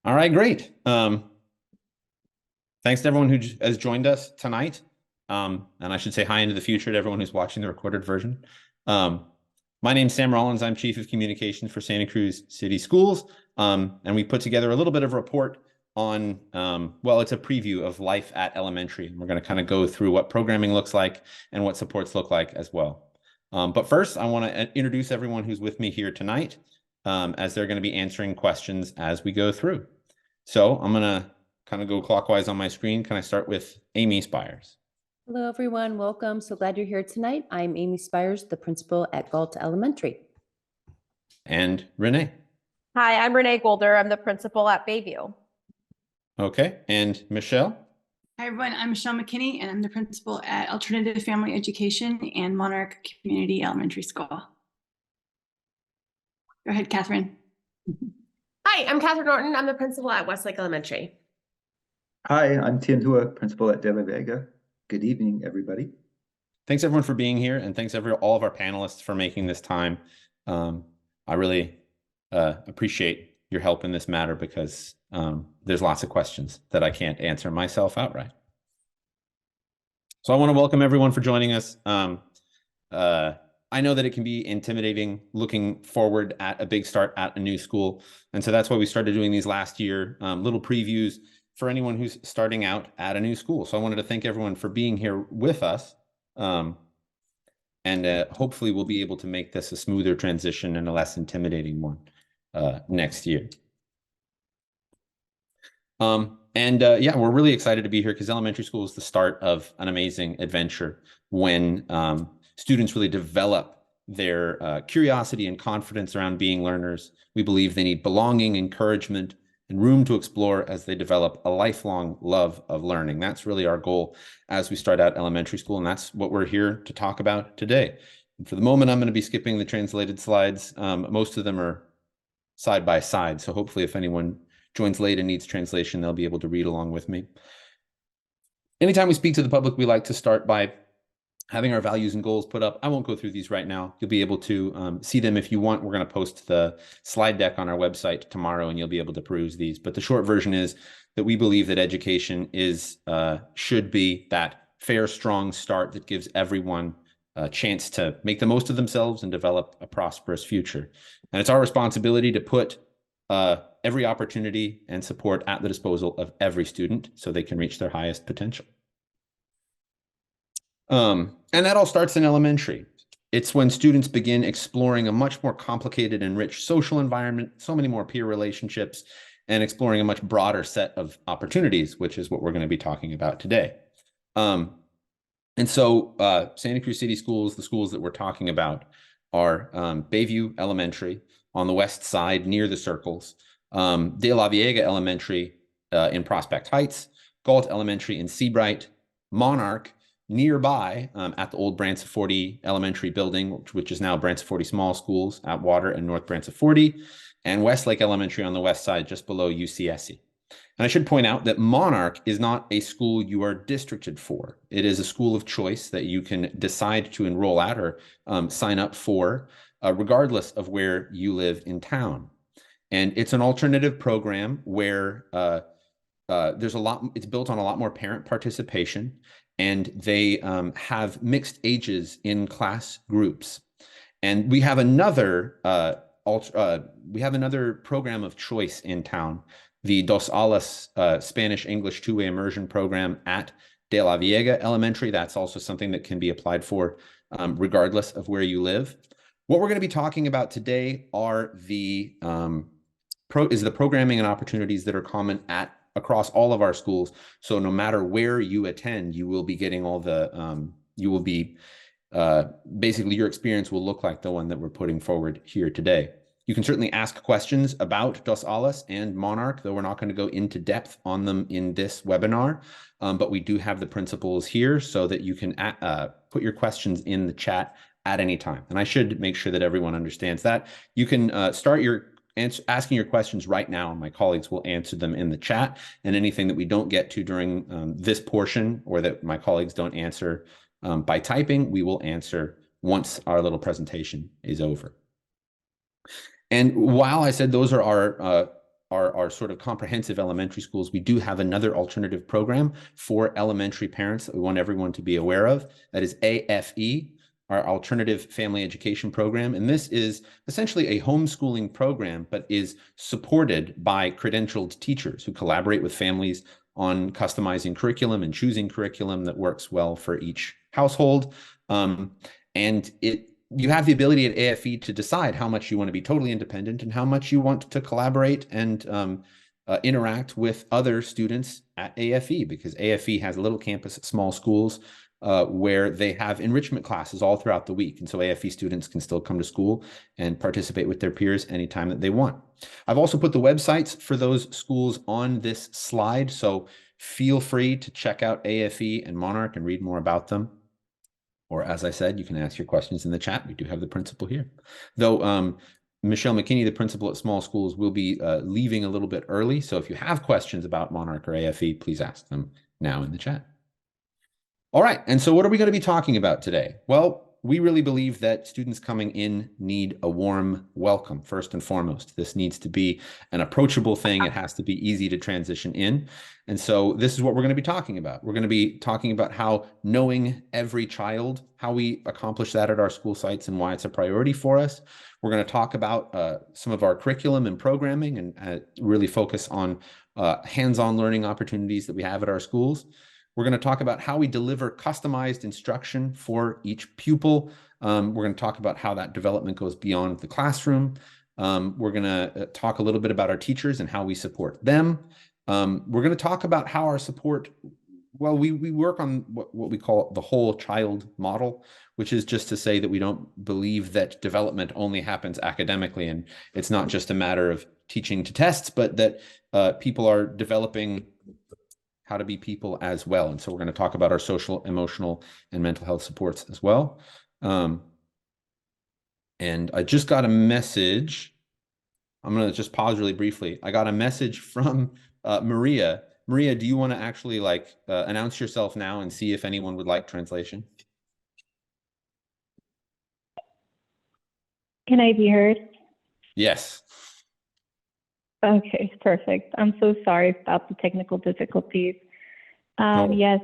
All right, great. Thanks to everyone who has joined us tonight. And I should say hi into the future to everyone who's watching the recorded version. My name's Sam Rollins. I'm Chief of Communications for Santa Cruz City Schools. And we put together a little bit of a report on, well, it's a preview of life at elementary. And we're going to kind of go through what programming looks like and what supports look like as well. But first, I want to introduce everyone who's with me here tonight, as they're going to be answering questions as we go through. So I'm going to kind of go clockwise on my screen. Can I start with Amy Spires? Hello, everyone. Welcome. So glad you're here tonight. I'm Amy Spires, the principal at Galt Elementary. And Renee? Hi, I'm Renee Golder. I'm the principal at Bayview. Okay. And Michelle? Hi, everyone. I'm Michelle McKinney, and I'm the principal at Alternative Family Education and Monarch Community Elementary School. Go ahead, Catherine. Hi, I'm Catherine Norton. I'm the principal at Westlake Elementary. Hi, I'm Tian Hua, principal at De La Vega. Good evening, everybody. Thanks everyone for being here, and thanks all of our panelists for making this time. I really appreciate your help in this matter because there's lots of questions that I can't answer myself outright. So I want to welcome everyone for joining us. I know that it can be intimidating looking forward at a big start at a new school. And so that's why we started doing these last year, little previews for anyone who's starting out at a new school. So I wanted to thank everyone for being here with us. And hopefully we'll be able to make this a smoother transition and a less intimidating one next year. Yeah, we're really excited to be here because elementary school is the start of an amazing adventure when students really develop their curiosity and confidence around being learners. We believe they need belonging, encouragement, and room to explore as they develop a lifelong love of learning. That's really our goal as we start out elementary school, and that's what we're here to talk about today. And for the moment, I'm going to be skipping the translated slides. Most of them are side by side, so hopefully if anyone joins late and needs translation, they'll be able to read along with me. Anytime we speak to the public, we like to start by having our values and goals put up. I won't go through these right now. You'll be able to see them if you want. We're going to post the slide deck on our website tomorrow, and you'll be able to peruse these. But the short version is that we believe that education should be that fair, strong start that gives everyone a chance to make the most of themselves and develop a prosperous future. And it's our responsibility to put every opportunity and support at the disposal of every student so they can reach their highest potential. And that all starts in elementary. It's when students begin exploring a much more complicated and rich social environment, so many more peer relationships, and exploring a much broader set of opportunities, which is what we're going to be talking about today. And so Santa Cruz City Schools, the schools that we're talking about are Bayview Elementary on the west side near the circles, De La Vega Elementary in Prospect Heights, Galt Elementary in Seabright, Monarch nearby at the old Branciforte Elementary building, which is now Branciforte Small Schools, Atwater and North Branciforte, and Westlake Elementary on the west side, just below UCSC. And I should point out that Monarch is not a school you are districted for. It is a school of choice that you can decide to enroll at or sign up for, regardless of where you live in town. And it's an alternative program where it's built on a lot more parent participation, and they have mixed ages in class groups. And we have another program of choice in town, the Dos Alas Spanish-English two-way immersion program at De La Vega Elementary. That's also something that can be applied for regardless of where you live. What we're going to be talking about today are the programming and opportunities that are common across all of our schools. So no matter where you attend, you will be getting all the, basically your experience will look like the one that we're putting forward here today. You can certainly ask questions about Dos Alas and Monarch, though we're not going to go into depth on them in this webinar, but we do have the principals here so that you can put your questions in the chat at any time. And I should make sure that everyone understands that. You can start asking your questions right now, and my colleagues will answer them in the chat. And anything that we don't get to during this portion, or that my colleagues don't answer by typing, we will answer once our little presentation is over. And while I said those are our sort of comprehensive elementary schools, we do have another alternative program for elementary parents that we want everyone to be aware of. That is AFE, our Alternative Family Education Program. And this is essentially a homeschooling program, but is supported by credentialed teachers who collaborate with families on customizing curriculum and choosing curriculum that works well for each household. And you have the ability at AFE to decide how much you want to be totally independent and how much you want to collaborate and interact with other students at AFE, because AFE has a little campus at small schools where they have enrichment classes all throughout the week. And so AFE students can still come to school and participate with their peers anytime that they want. I've also put the websites for those schools on this slide, so feel free to check out AFE and Monarch and read more about them. Or as I said, you can ask your questions in the chat. We do have the principal here. Though Michelle McKinney, the principal at small schools, will be leaving a little bit early. So if you have questions about Monarch or AFE, please ask them now in the chat. All right, and so what are we going to be talking about today? Well, we really believe that students coming in need a warm welcome, first and foremost. This needs to be an approachable thing. It has to be easy to transition in. And so this is what we're going to be talking about. We're going to be talking about how knowing every child, how we accomplish that at our school sites and why it's a priority for us. We're going to talk about some of our curriculum and programming and really focus on hands-on learning opportunities that we have at our schools. We're going to talk about how we deliver customized instruction for each pupil. We're going to talk about how that development goes beyond the classroom. We're going to talk a little bit about our teachers and how we support them. We're going to talk about how our support, well, we work on what we call the whole child model, which is just to say that we don't believe that development only happens academically, and it's not just a matter of teaching to tests, but that people are developing how to be people as well. And so we're going to talk about our social, emotional, and mental health supports as well. And I just got a message. I'm going to just pause really briefly. I got a message from Maria. Maria, do you want to actually announce yourself now and see if anyone would like translation? Can I be heard? Yes. Okay, perfect. I'm so sorry about the technical difficulties. Yes,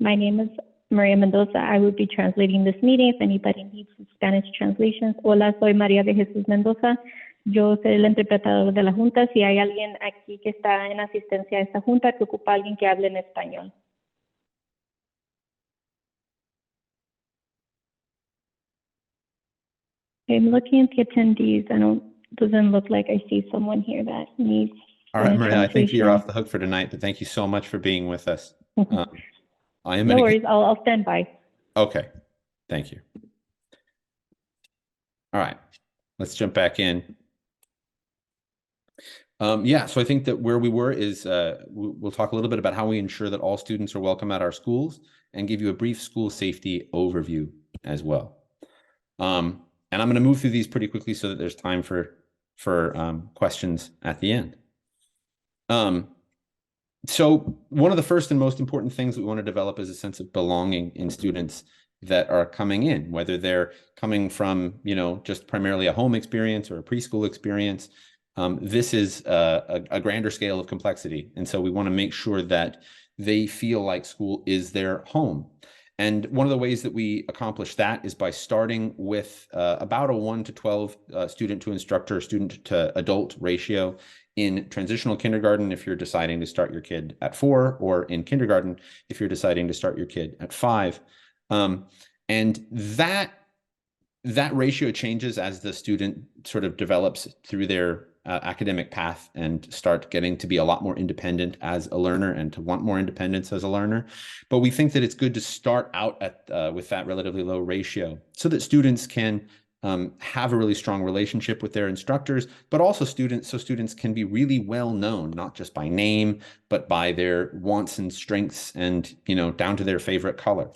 my name is Maria Mendoza. I will be translating this meeting if anybody needs Spanish translations. Hola, soy María de Jesús Mendoza. Yo soy el interpretador de la Junta. Si hay alguien aquí que está en asistencia a esta Junta que ocupa a alguien que hable en español. I'm looking at the attendees. Doesn't look like I see someone here that needs. All right, Maria, I think you're off the hook for tonight, but thank you so much for being with us. I am. No worries, I'll stand by. Okay, thank you. All right, let's jump back in. Yeah, so I think that where we were is we'll talk a little bit about how we ensure that all students are welcome at our schools and give you a brief school safety overview as well. And I'm going to move through these pretty quickly so that there's time for questions at the end. So one of the first and most important things we want to develop is a sense of belonging in students that are coming in, whether they're coming from, just primarily a home experience or a preschool experience. This is a grander scale of complexity. And so we want to make sure that they feel like school is their home. And one of the ways that we accomplish that is by starting with about a 1 to 12 student to instructor, student to adult ratio in transitional kindergarten if you're deciding to start your kid at 4, or in kindergarten if you're deciding to start your kid at 5. And that ratio changes as the student sort of develops through their academic path and start getting to be a lot more independent as a learner and to want more independence as a learner. But we think that it's good to start out at with that relatively low ratio so that students can have a really strong relationship with their instructors, but also students can be really well known, not just by name, but by their wants and strengths and, down to their favorite color.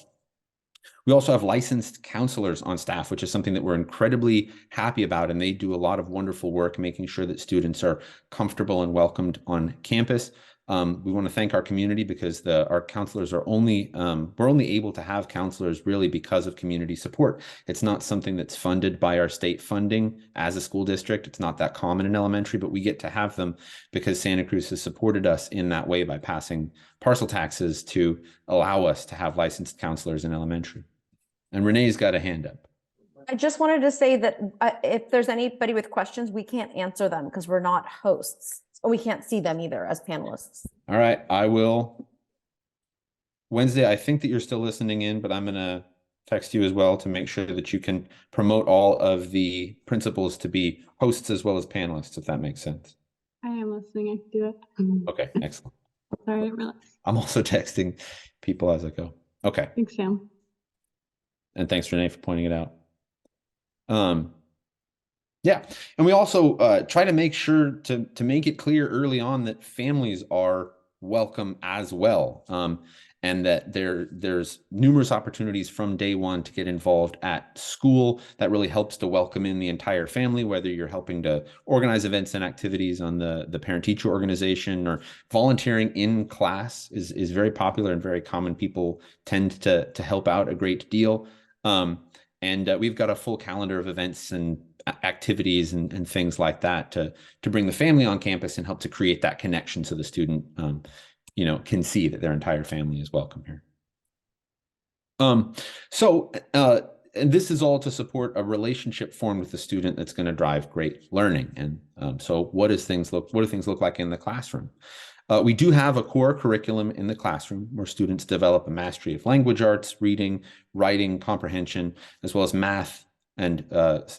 We also have licensed counselors on staff, which is something that we're incredibly happy about, and they do a lot of wonderful work making sure that students are comfortable and welcomed on campus. We want to thank our community because our counselors are we're only able to have counselors really because of community support. It's not something that's funded by our state funding as a school district. It's not that common in elementary, but we get to have them because Santa Cruz has supported us in that way by passing parcel taxes to allow us to have licensed counselors in elementary. And Renee's got a hand up. I just wanted to say that if there's anybody with questions, we can't answer them because we're not hosts. And we can't see them either as panelists. All right, I will. Wednesday, I think that you're still listening in, but I'm going to text you as well to make sure that you can promote all of the principals to be hosts as well as panelists, if that makes sense. I am listening. I can do it. Okay, excellent. Sorry, relax. I'm also texting people as I go. Okay. Thanks, Sam. And thanks, Renee, for pointing it out. Yeah, and we also try to make sure to make it clear early on that families are welcome as well, and that there's numerous opportunities from day one to get involved at school. That really helps to welcome in the entire family, whether you're helping to organize events and activities on the parent-teacher organization or volunteering in class is very popular and very common. People tend to help out a great deal. And we've got a full calendar of events and activities and things like that to bring the family on campus and help to create that connection so the student can see that their entire family is welcome here. And this is all to support a relationship formed with the student that's going to drive great learning. And so what do things look like in the classroom? We do have a core curriculum in the classroom where students develop a mastery of language arts, reading, writing, comprehension, as well as math and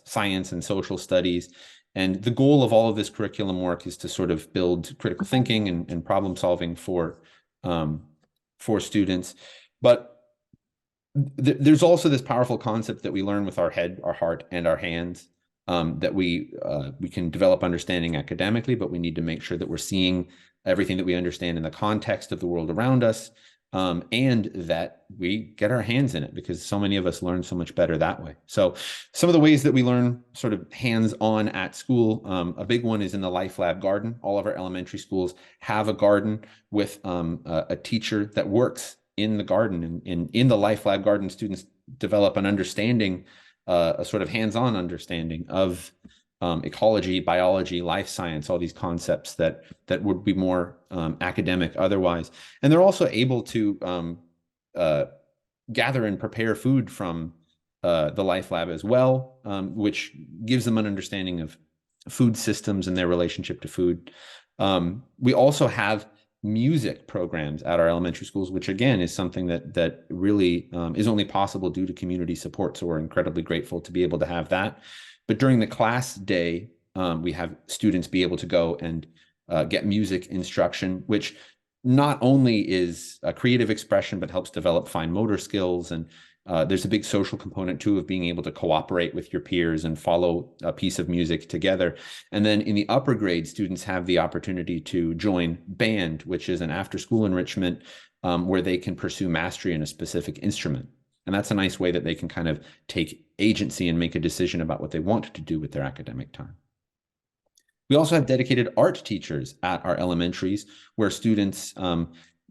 science and social studies. And the goal of all of this curriculum work is to sort of build critical thinking and problem solving for students. But there's also this powerful concept that we learn with our head, our heart, and our hands, that we can develop understanding academically, but we need to make sure that we're seeing everything that we understand in the context of the world around us, and that we get our hands in it, because so many of us learn so much better that way. So some of the ways that we learn sort of hands-on at school, a big one is in the Life Lab garden. All of our elementary schools have a garden with a teacher that works in the garden. And in the Life Lab garden, students develop an understanding, a sort of hands-on understanding of ecology, biology, life science, all these concepts that would be more academic otherwise. And they're also able to gather and prepare food from the Life Lab as well, which gives them an understanding of food systems and their relationship to food. We also have music programs at our elementary schools, which again is something that really is only possible due to community support. So we're incredibly grateful to be able to have that. But during the class day, we have students be able to go and get music instruction, which not only is a creative expression, but helps develop fine motor skills. And there's a big social component too of being able to cooperate with your peers and follow a piece of music together. And then in the upper grade, students have the opportunity to join band, which is an after-school enrichment where they can pursue mastery in a specific instrument. And that's a nice way that they can kind of take agency and make a decision about what they want to do with their academic time. We also have dedicated art teachers at our elementaries where students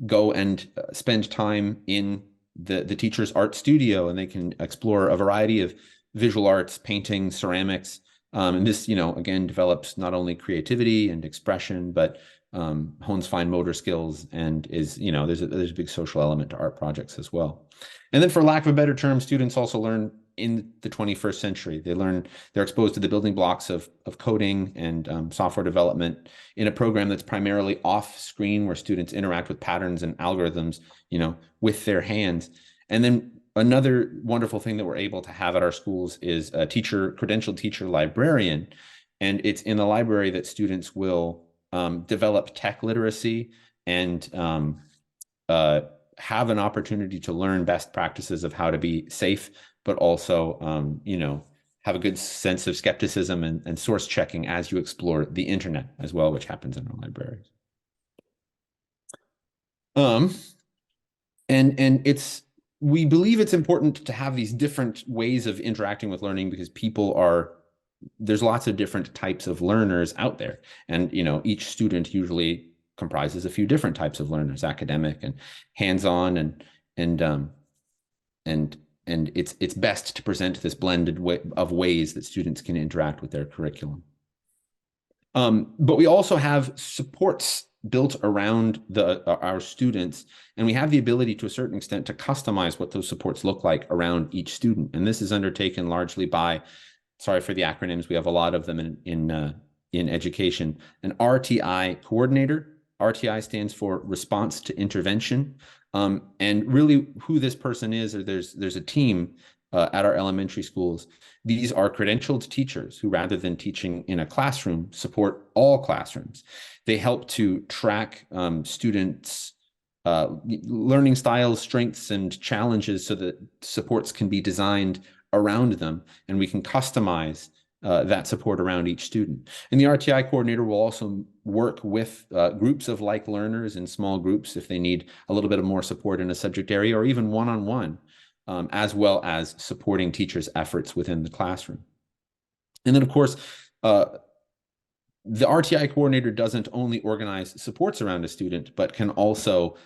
go and spend time in the teacher's art studio, and they can explore a variety of visual arts, painting, ceramics. And this, again, develops not only creativity and expression, but hones fine motor skills and is, there's a big social element to art projects as well. And then for lack of a better term, students also learn in the 21st century. They're exposed to the building blocks of coding and software development in a program that's primarily off screen, where students interact with patterns and algorithms, with their hands. And then another wonderful thing that we're able to have at our schools is a credentialed teacher librarian. And it's in the library that students will develop tech literacy and have an opportunity to learn best practices of how to be safe, but also, have a good sense of skepticism and source checking as you explore the internet as well, which happens in our libraries. And we believe it's important to have these different ways of interacting with learning, because there's lots of different types of learners out there. And, each student usually comprises a few different types of learners, academic and hands-on, and it's best to present this blended way of ways that students can interact with their curriculum. But we also have supports built around our students, and we have the ability to a certain extent to customize what those supports look like around each student. And this is undertaken largely by, sorry for the acronyms, we have a lot of them in education, an RTI coordinator. RTI stands for Response to Intervention. And really who this person is, or there's a team at our elementary schools. These are credentialed teachers who, rather than teaching in a classroom, support all classrooms. They help to track students' learning styles, strengths, and challenges so that supports can be designed around them, and we can customize that support around each student. And the RTI coordinator will also work with groups of like learners in small groups if they need a little bit of more support in a subject area, or even one-on-one, as well as supporting teachers' efforts within the classroom. And then, of course, the RTI coordinator doesn't only organize supports around a student, but can also,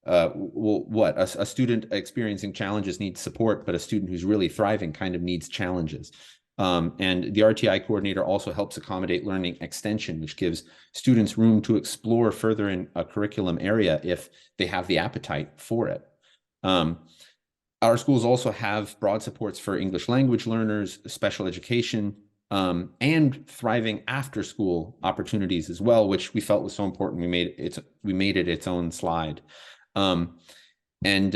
a student experiencing challenges needs support, but a student who's really thriving kind of needs challenges. And the RTI coordinator also helps accommodate learning extension, which gives students room to explore further in a curriculum area if they have the appetite for it. Our schools also have broad supports for English language learners, special education, and thriving after school opportunities as well, which we felt was so important. We made it its own slide. And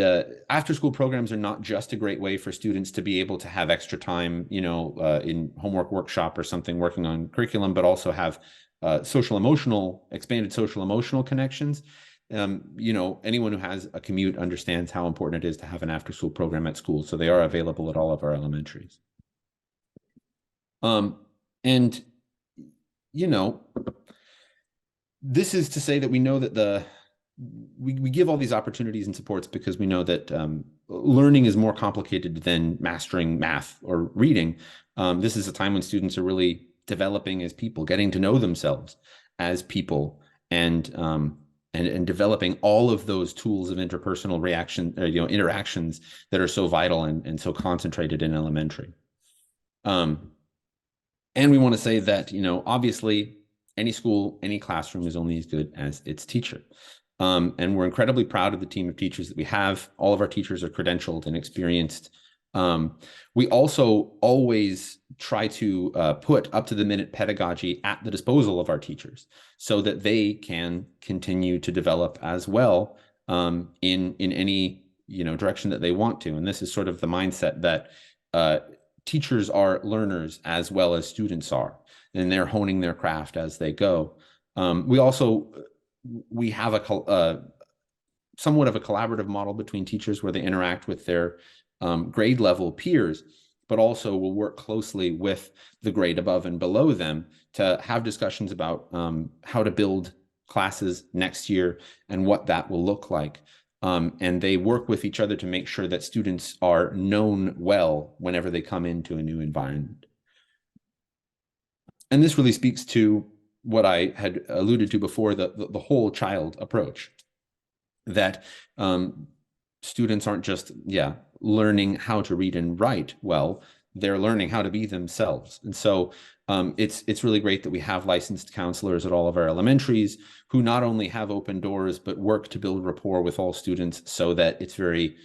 after school programs are not just a great way for students to be able to have extra time, in homework workshop or something working on curriculum, but also have expanded social emotional connections. Anyone who has a commute understands how important it is to have an after school program at school. So they are available at all of our elementaries. This is to say that we know that we give all these opportunities and supports because we know that learning is more complicated than mastering math or reading. This is a time when students are really developing as people, getting to know themselves as people, and developing all of those tools of interpersonal interactions that are so vital and so concentrated in elementary. And we want to say that, obviously any school, any classroom is only as good as its teacher. And we're incredibly proud of the team of teachers that we have. All of our teachers are credentialed and experienced. We also always try to put up-to-the-minute pedagogy at the disposal of our teachers so that they can continue to develop as well in any direction that they want to. And this is sort of the mindset that teachers are learners as well as students are, and they're honing their craft as they go. We have a somewhat of a collaborative model between teachers where they interact with their grade level peers, but also will work closely with the grade above and below them to have discussions about how to build classes next year and what that will look like. And they work with each other to make sure that students are known well whenever they come into a new environment. And this really speaks to what I had alluded to before, the whole child approach, that students aren't just, learning how to read and write well, they're learning how to be themselves. And so it's really great that we have licensed counselors at all of our elementaries who not only have open doors, but work to build rapport with all students so that it's very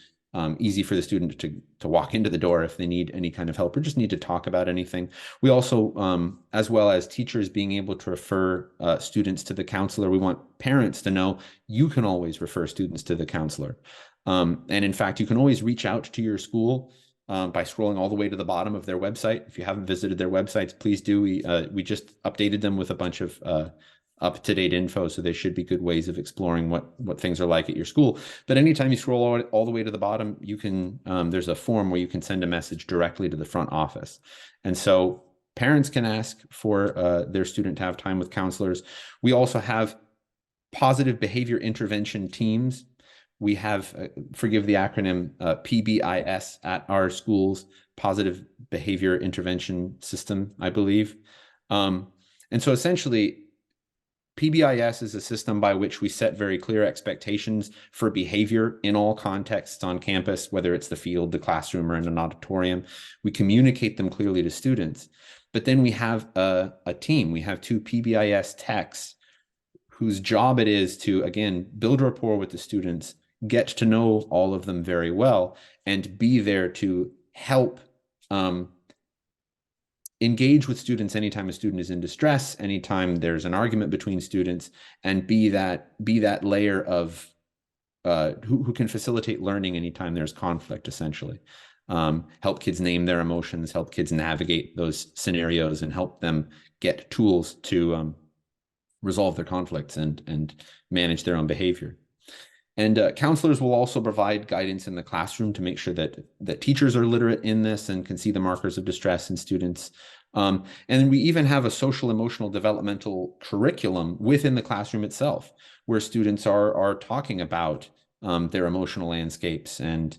easy for the student to walk into the door if they need any kind of help or just need to talk about anything. We also, as well as teachers being able to refer students to the counselor, we want parents to know you can always refer students to the counselor. And in fact, you can always reach out to your school by scrolling all the way to the bottom of their website. If you haven't visited their websites, please do. We just updated them with a bunch of up-to-date info, so they should be good ways of exploring what things are like at your school. But anytime you scroll all the way to the bottom, you can there's a form where you can send a message directly to the front office. And so parents can ask for their student to have time with counselors. We also have positive behavior intervention teams. We have, forgive the acronym, PBIS at our schools, Positive Behavior Intervention System, I believe. And so essentially, PBIS is a system by which we set very clear expectations for behavior in all contexts on campus, whether it's the field, the classroom, or in an auditorium. We communicate them clearly to students. But then we have a team. We have 2 PBIS techs whose job it is to, again, build rapport with the students, get to know all of them very well, and be there to help engage with students anytime a student is in distress, anytime there's an argument between students, and be that layer of who can facilitate learning anytime there's conflict, essentially. Help kids name their emotions, help kids navigate those scenarios, and help them get tools to resolve their conflicts and manage their own behavior. And counselors will also provide guidance in the classroom to make sure that teachers are literate in this and can see the markers of distress in students. And we even have a social emotional developmental curriculum within the classroom itself, where students are talking about their emotional landscapes and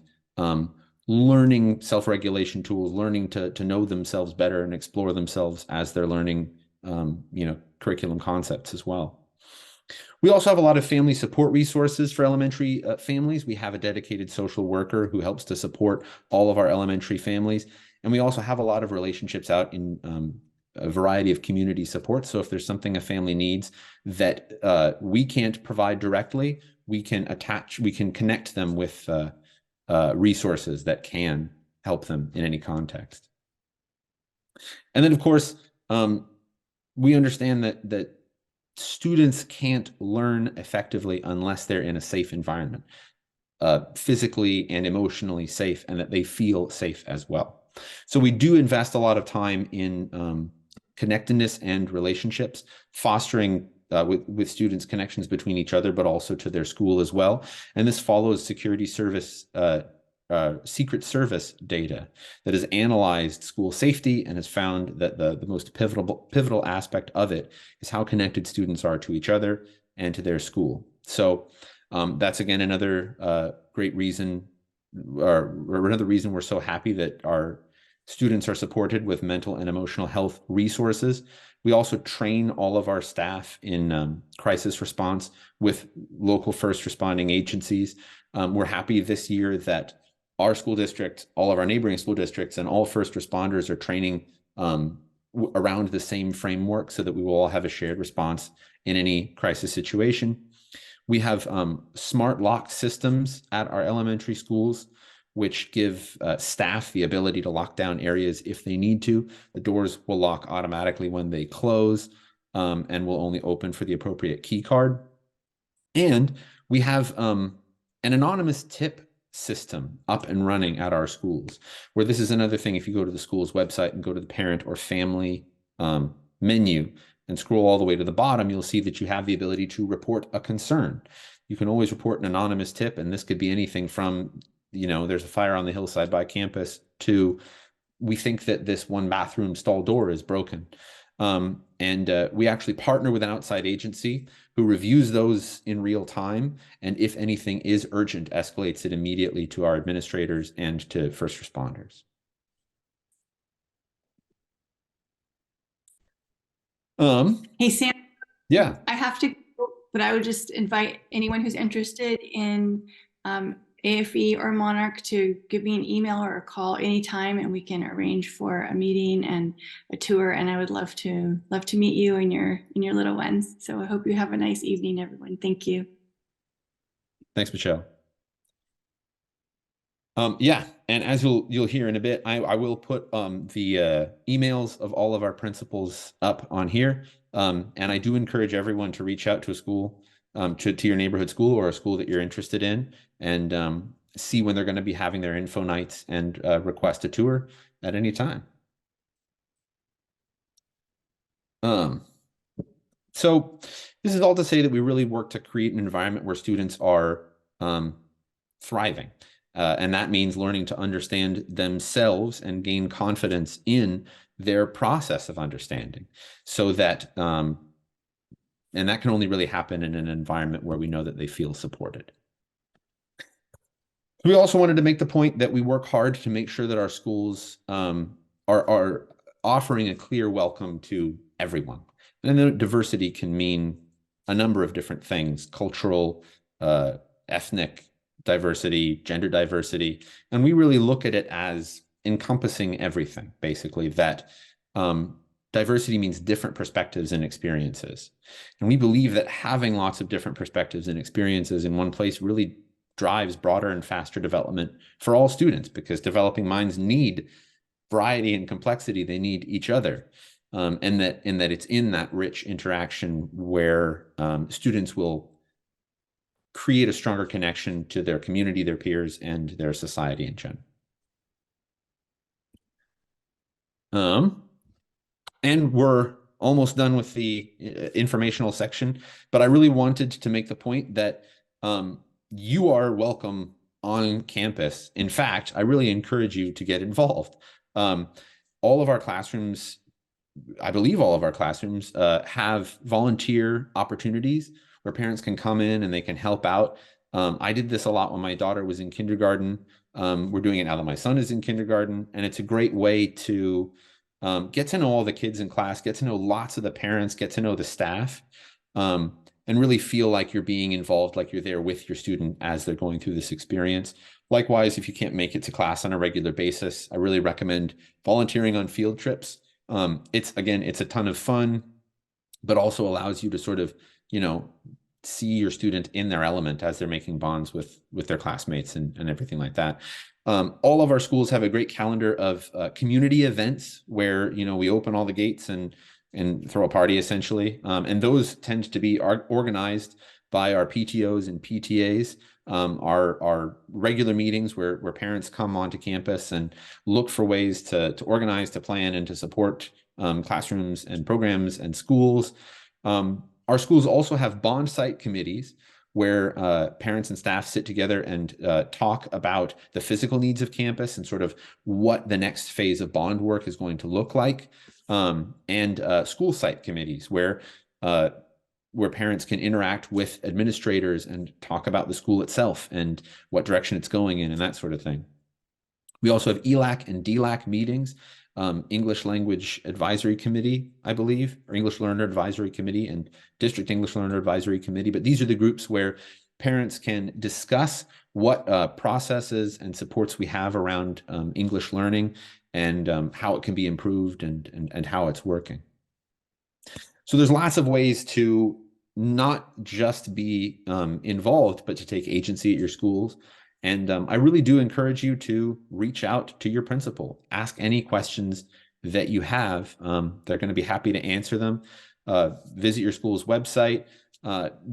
learning self-regulation tools, learning to know themselves better and explore themselves as they're learning curriculum concepts as well. We also have a lot of family support resources for elementary families. We have a dedicated social worker who helps to support all of our elementary families. And we also have a lot of relationships out in a variety of community support. So if there's something a family needs that we can't provide directly, we can connect them with resources that can help them in any context. And then, of course, we understand that students can't learn effectively unless they're in a safe environment, physically and emotionally safe, and that they feel safe as well. So we do invest a lot of time in connectedness and relationships, fostering with students connections between each other, but also to their school as well. And this follows Secret Service data that has analyzed school safety and has found that the most pivotal aspect of it is how connected students are to each other and to their school. So that's, again, another great reason, or another reason we're so happy that our students are supported with mental and emotional health resources. We also train all of our staff in crisis response with local first responding agencies. We're happy this year that our school district, all of our neighboring school districts, and all first responders are training around the same framework so that we will all have a shared response in any crisis situation. We have smart lock systems at our elementary schools, which give staff the ability to lock down areas if they need to. The doors will lock automatically when they close and will only open for the appropriate key card. And we have an anonymous tip system up and running at our schools, where this is another thing. If you go to the school's website and go to the parent or family menu and scroll all the way to the bottom, you'll see that you have the ability to report a concern. You can always report an anonymous tip, and this could be anything from, there's a fire on the hillside by campus, to we think that this one bathroom stall door is broken. And we actually partner with an outside agency who reviews those in real time, and if anything is urgent, escalates it immediately to our administrators and to first responders. Hey, Sam, Yeah. I have to go, but I would just invite anyone who's interested in AFE or Monarch to give me an email or a call anytime, and we can arrange for a meeting and a tour. And I would love to meet you and your little ones. So I hope you have a nice evening, everyone. Thank you. Thanks, Michelle. Yeah, and as you'll hear in a bit, I will put the emails of all of our principals up on here. And I do encourage everyone to reach out to a school, to your neighborhood school or a school that you're interested in, and see when they're going to be having their info nights and request a tour at any time. So this is all to say that we really work to create an environment where students are thriving. And that means learning to understand themselves and gain confidence in their process of understanding, so that, and that can only really happen in an environment where we know that they feel supported. We also wanted to make the point that we work hard to make sure that our schools are offering a clear welcome to everyone. And then diversity can mean a number of different things: cultural, ethnic diversity, gender diversity. And we really look at it as encompassing everything, basically, that diversity means different perspectives and experiences. And we believe that having lots of different perspectives and experiences in one place really drives broader and faster development for all students, because developing minds need variety and complexity. They need each other. And that it's in that rich interaction where students will create a stronger connection to their community, their peers, and their society in general. And we're almost done with the informational section, but I really wanted to make the point that you are welcome on campus. In fact, I really encourage you to get involved. All of our classrooms, I believe all of our classrooms have volunteer opportunities where parents can come in and they can help out. I did this a lot when my daughter was in kindergarten. We're doing it now that my son is in kindergarten, and it's a great way to get to know all the kids in class, get to know lots of the parents, get to know the staff, and really feel like you're being involved, like you're there with your student as they're going through this experience. Likewise, if you can't make it to class on a regular basis, I really recommend volunteering on field trips. It's a ton of fun, but also allows you to sort of, see your student in their element as they're making bonds with their classmates and everything like that. All of our schools have a great calendar of community events where, we open all the gates and throw a party, essentially. And those tend to be organized by our PTOs and PTAs. Our regular meetings where parents come onto campus and look for ways to organize, to plan, and to support classrooms and programs and schools. Our schools also have bond site committees where parents and staff sit together and talk about the physical needs of campus and sort of what the next phase of bond work is going to look like. And school site committees where parents can interact with administrators and talk about the school itself and what direction it's going in and that sort of thing. We also have ELAC and DLAC meetings, English Language Advisory Committee, I believe, or English Learner Advisory Committee and District English Learner Advisory Committee. But these are the groups where parents can discuss what processes and supports we have around English learning and how it can be improved and how it's working. So there's lots of ways to not just be involved, but to take agency at your schools. And I really do encourage you to reach out to your principal, ask any questions that you have. They're going to be happy to answer them. Visit your school's website.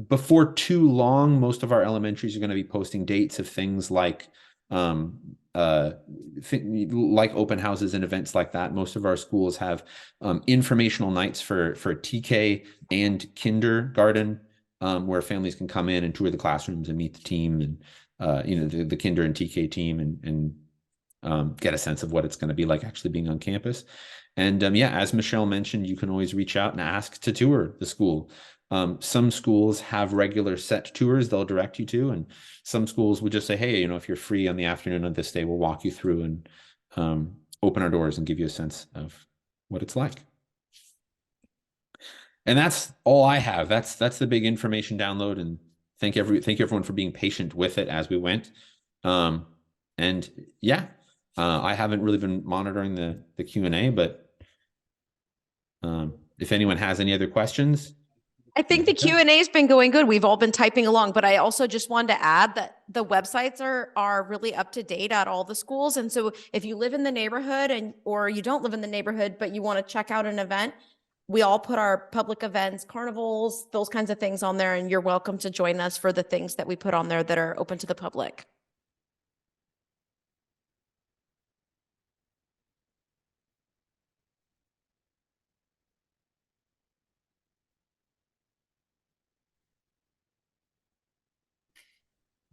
Before too long, most of our elementaries are going to be posting dates of things like open houses and events like that. Most of our schools have informational nights for TK and kindergarten, where families can come in and tour the classrooms and meet the team and the kinder and TK team and get a sense of what it's going to be like actually being on campus. And as Michelle mentioned, you can always reach out and ask to tour the school. Some schools have regular set tours they'll direct you to, and some schools would just say, hey, if you're free on the afternoon of this day, we'll walk you through and open our doors and give you a sense of what it's like. And that's all I have. That's the big information download, and thank everyone for being patient with it as we went. I haven't really been monitoring the Q&A, but if anyone has any other questions. I think the Q&A has been going good. We've all been typing along, but I also just wanted to add that the websites are really up to date at all the schools. And so if you live in the neighborhood or you don't live in the neighborhood, but you want to check out an event, we all put our public events, carnivals, those kinds of things on there, and you're welcome to join us for the things that we put on there that are open to the public.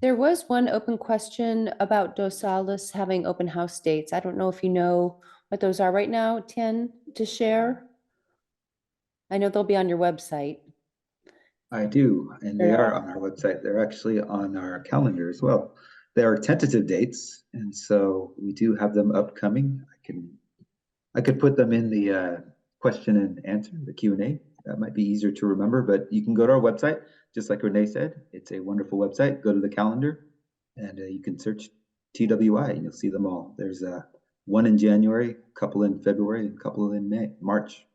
There was one open question about Dos Salas having open house dates. I don't know if you know what those are right now, Tien, to share. I know they'll be on your website. I do, and they are on our website. They're actually on our calendar as well. They are tentative dates, and so we do have them upcoming. I could put them in the question and answer, the Q&A. That might be easier to remember, but you can go to our website, just like Renee said. It's a wonderful website. Go to the calendar and you can search TWI and you'll see them all. There's one in January, a couple in February, and a couple in March.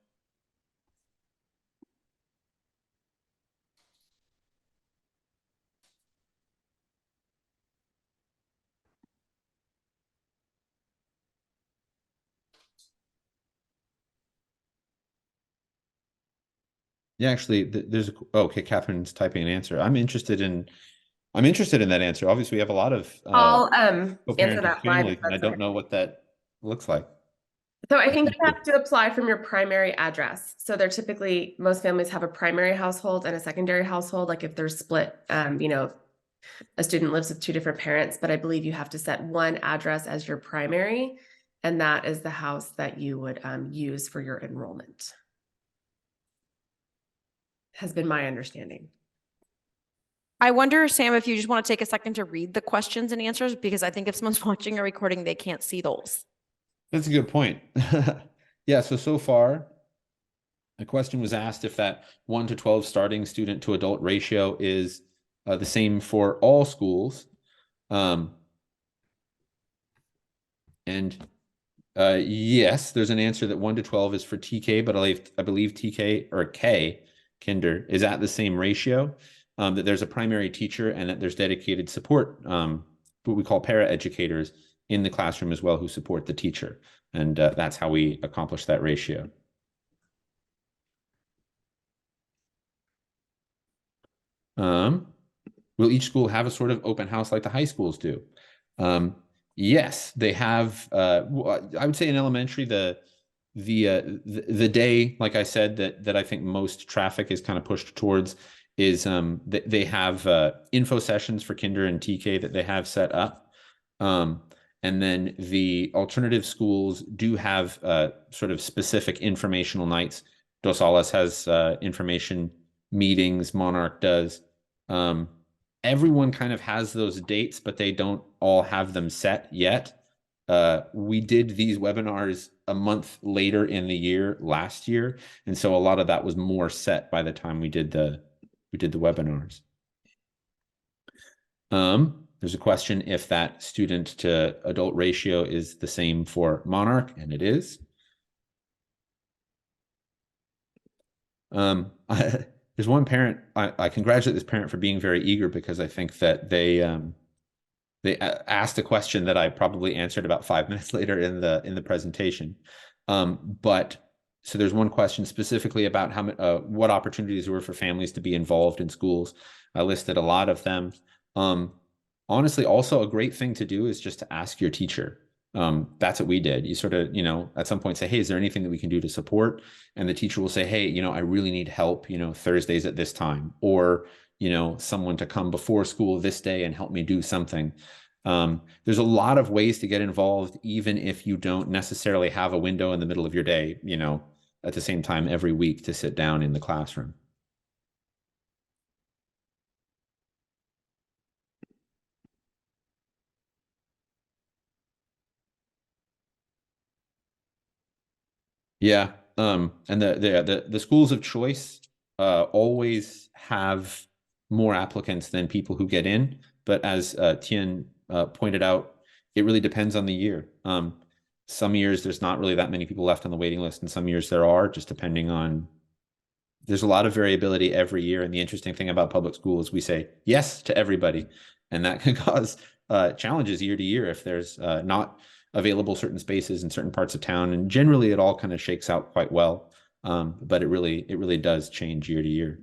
Yeah, actually, there's okay. Catherine's typing an answer. I'm interested in that answer. Obviously, we have a lot of I'll answer co-parenting that live. families, If and I that's don't okay. know what that looks like. So I think you have to apply from your primary address. So they're typically, most families have a primary household and a secondary household. Like if they're split, a student lives with two different parents, but I believe you have to set one address as your primary, and that is the house that you would use for your enrollment. Has been my understanding. I wonder, Sam, if you just want to take a second to read the questions and answers, because I think if someone's watching a recording, they can't see those. That's a good point. Yeah, so far, a question was asked if that 1 to 12 starting student to adult ratio is the same for all schools. Yes, there's an answer that 1 to 12 is for TK, but I believe TK or K, kinder, is at the same ratio, that there's a primary teacher and that there's dedicated support, what we call para-educators in the classroom as well who support the teacher. And that's how we accomplish that ratio. Will each school have a sort of open house like the high schools do? Yes, they have. I would say in elementary, the day, like I said, that I think most traffic is kind of pushed towards is they have info sessions for kinder and TK that they have set up. And then the alternative schools do have sort of specific informational nights. Dos Alas has information meetings, Monarch does. Everyone kind of has those dates, but they don't all have them set yet. We did these webinars a month later in the year last year, and so a lot of that was more set by the time we did the webinars. There's a question if that student to adult ratio is the same for Monarch, and it is. There's one parent, I congratulate this parent for being very eager because I think that they asked a question that I probably answered about 5 minutes later in the presentation. But so there's one question specifically about what opportunities there were for families to be involved in schools. I listed a lot of them. Honestly, also a great thing to do is just to ask your teacher. That's what we did. You sort of, at some point say, hey, is there anything that we can do to support? And the teacher will say, hey, I really need help, Thursdays at this time, or, someone to come before school this day and help me do something. There's a lot of ways to get involved, even if you don't necessarily have a window in the middle of your day, at the same time every week to sit down in the classroom. Yeah. And the schools of choice always have more applicants than people who get in. But as Tien pointed out, it really depends on the year. Some years there's not really that many people left on the waiting list, and some years there are, just depending on. There's a lot of variability every year. And the interesting thing about public school is we say yes to everybody, and that can cause challenges year to year if there's not available certain spaces in certain parts of town. And generally it all kind of shakes out quite well. But it really does change year to year.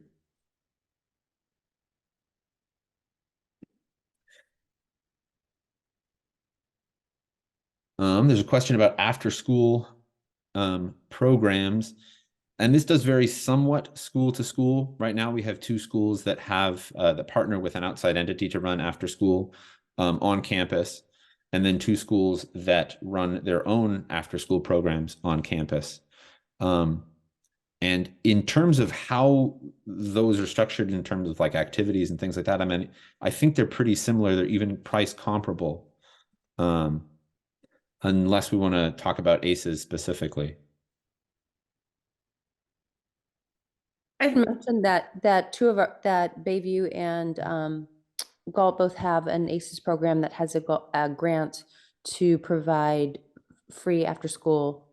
There's a question about after school programs, and this does vary somewhat school to school. Right now we have 2 schools that have that partner with an outside entity to run after school on campus, and then 2 schools that run their own after school programs on campus. And in terms of how those are structured in terms of like activities and things like that, I mean, I think they're pretty similar. They're even price comparable, unless we want to talk about ACEs specifically. I mentioned that that Bayview and Galt both have an ACES program that has a grant to provide free after-school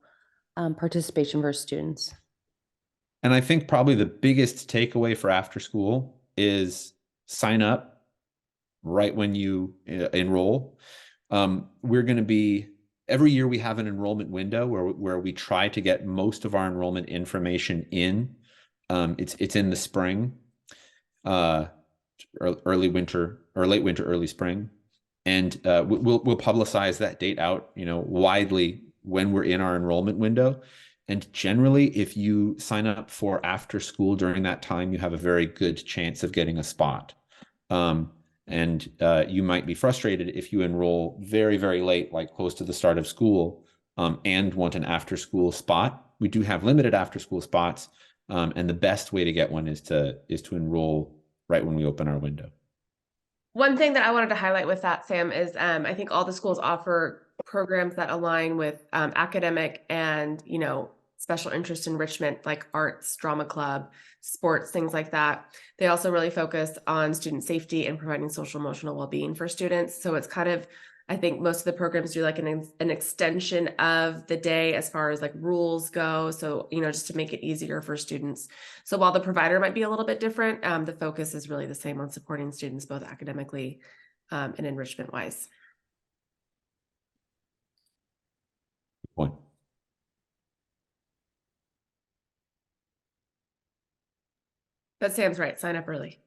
participation for students. And I think probably the biggest takeaway for after school is sign up right when you enroll. We're going to be every year we have an enrollment window where we try to get most of our enrollment information in. It's in the spring, early winter or late winter, early spring, and we'll publicize that date out, widely when we're in our enrollment window. And generally, if you sign up for after school during that time, you have a very good chance of getting a spot. And you might be frustrated if you enroll very, very late, like close to the start of school, and want an after school spot. We do have limited after school spots. And the best way to get one is to enroll right when we open our window. One thing that I wanted to highlight with that, Sam, is I think all the schools offer programs that align with academic and, special interest enrichment, like arts, drama club, sports, things like that. They also really focus on student safety and providing social emotional well-being for students. So it's kind of, I think most of the programs do like an extension of the day as far as like rules go. So, just to make it easier for students. So while the provider might be a little bit different, the focus is really the same on supporting students, both academically and enrichment wise. Good point. But Sam's right, sign up early.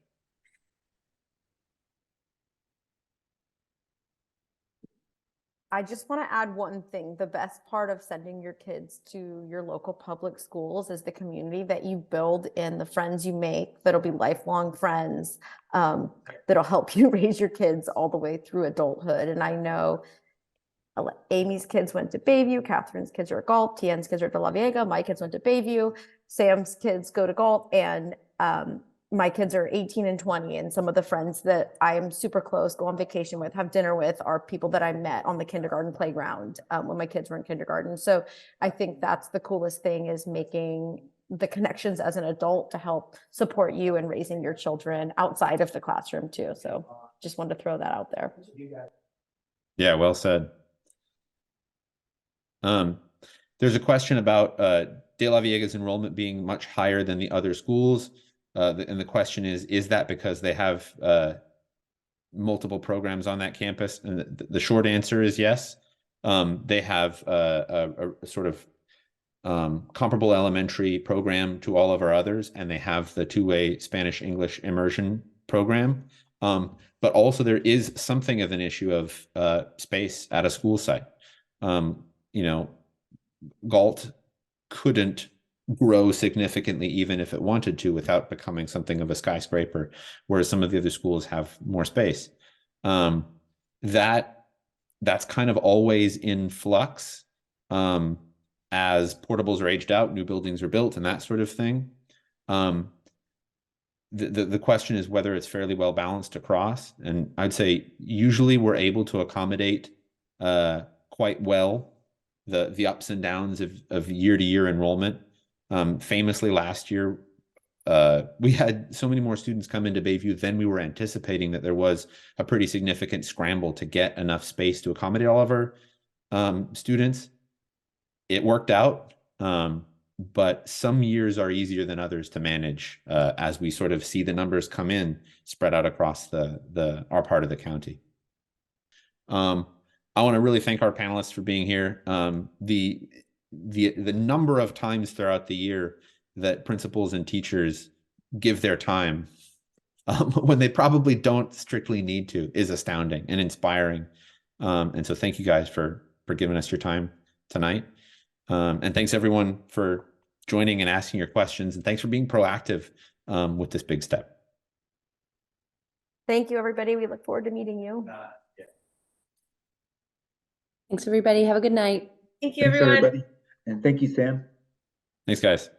I just want to add one thing. The best part of sending your kids to your local public schools is the community that you build and the friends you make that'll be lifelong friends, that'll help you raise your kids all the way through adulthood. And I know Amy's kids went to Bayview, Catherine's kids are at Galt, Tien's kids are at De La Vega, my kids went to Bayview, Sam's kids go to Galt, and my kids are 18 and 20, and some of the friends that I'm super close, go on vacation with, have dinner with, are people that I met on the kindergarten playground when my kids were in kindergarten. So I think that's the coolest thing, is making the connections as an adult to help support you in raising your children outside of the classroom too. So just wanted to throw that out there. Yeah, well said. There's a question about De La Viega's enrollment being much higher than the other schools. And the question is that because they have multiple programs on that campus? And the short answer is yes. They have a sort of comparable elementary program to all of our others, and they have the two-way Spanish-English immersion program. But also there is something of an issue of space at a school site. Galt couldn't grow significantly even if it wanted to without becoming something of a skyscraper, whereas some of the other schools have more space. That's kind of always in flux as portables are aged out, new buildings are built, and that sort of thing. The question is whether it's fairly well balanced across, and I'd say usually we're able to accommodate quite well the ups and downs of year-to-year enrollment. Famously last year, we had so many more students come into Bayview than we were anticipating that there was a pretty significant scramble to get enough space to accommodate all of our students. It worked out, but some years are easier than others to manage as we sort of see the numbers come in spread out across our part of the county. I want to really thank our panelists for being here. The number of times throughout the year that principals and teachers give their time when they probably don't strictly need to is astounding and inspiring. And so thank you guys for giving us your time tonight. And thanks everyone for joining and asking your questions. And thanks for being proactive with this big step. Thank you, everybody. We look forward to meeting you. Thanks, everybody. Have a good night. Thank you, Thanks, everyone. everybody. And thank you, Sam. Thanks, guys.